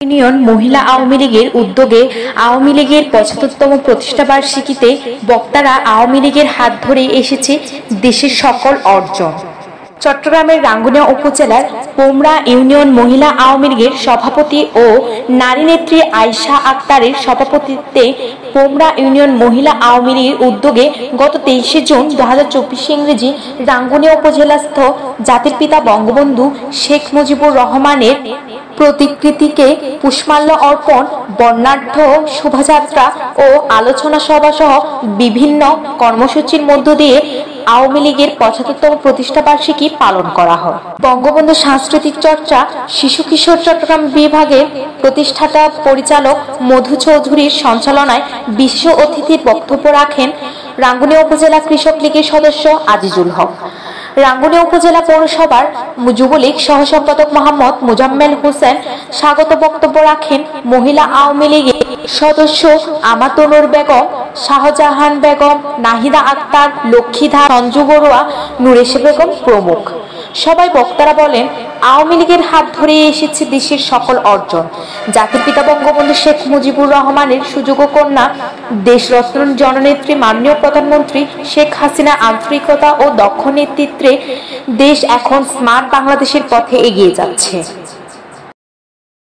Union মহিলা আওয়ামী লীগের উদ্যোগে আওয়ামী লীগের ৭৫তম প্রতিষ্ঠাবার্ষিকীতে বক্তারা আওয়ামী লীগের হাত ধরে এসেছে দেশের সকল অর্জন। চট্টগ্রামের রাঙ্গুনিয়া উপজেলার পোমরা ইউনিয়ন মহিলা আওয়ামী লীগের সভাপতি ও নারী নেত্রী আয়েশা আক্তারের সভাপতিত্বে পোমরা ইউনিয়ন মহিলা আওয়ামী লীগের উদ্যোগে গত ২৩শে জুন ২০২৪ ইংরেজি রাঙ্গুনিয়া উপজেলাস্থ জাতির পিতা বঙ্গবন্ধু শেখ মুজিবুর রহমানের প্রতিকৃতিকে পুষ্পমাল্য অর্পণ, বর্ণাঢ্য শোভাযাত্রা ও আলোচনা সভা সহ বিভিন্ন কর্মসূচির মধ্য দিয়ে আওয়ামী লীগের ৭৫তম প্রতিষ্ঠাবার্ষিকী পালন করা হয়। বঙ্গবন্ধু সাংস্কৃতিক চর্চা শিশু কিশোর চট্টগ্রাম বিভাগের প্রতিষ্ঠাতা পরিচালক মধু চৌধুরীর সঞ্চালনায় বিশেষ অতিথির বক্তব্য রাখেন রাঙ্গুনিয়া উপজেলা কৃষক লীগের সদস্য আজিজুল হক। রাঙ্গুনিয়া উপজেলা পৌরসভার যুবলীগ সহ সম্পাদক মোহাম্মদ মোজাম্মেল হোসেন স্বাগত বক্তব্য রাখেন। মহিলা আওয়ামী লীগের সদস্য আমাতনুর বেগম, শাহজাহান বেগম, নাহিদা আক্তার, লক্ষ্মীধা, সঞ্জু বড়ুয়া, নুরেশা বেগম প্রমুখ। সবাই বক্তারা বলেন, আওয়ামী লীগের হাত ধরে এসেছে দেশের সকল অর্জন। জাতির পিতা বঙ্গবন্ধু শেখ মুজিবুর রহমানের সুযোগ্য কন্যা দেশরত্ন জননেত্রী মাননীয় প্রধানমন্ত্রী শেখ হাসিনা আন্তরিকতা ও দক্ষ নেতৃত্বে দেশ এখন স্মার্ট বাংলাদেশের পথে এগিয়ে যাচ্ছে।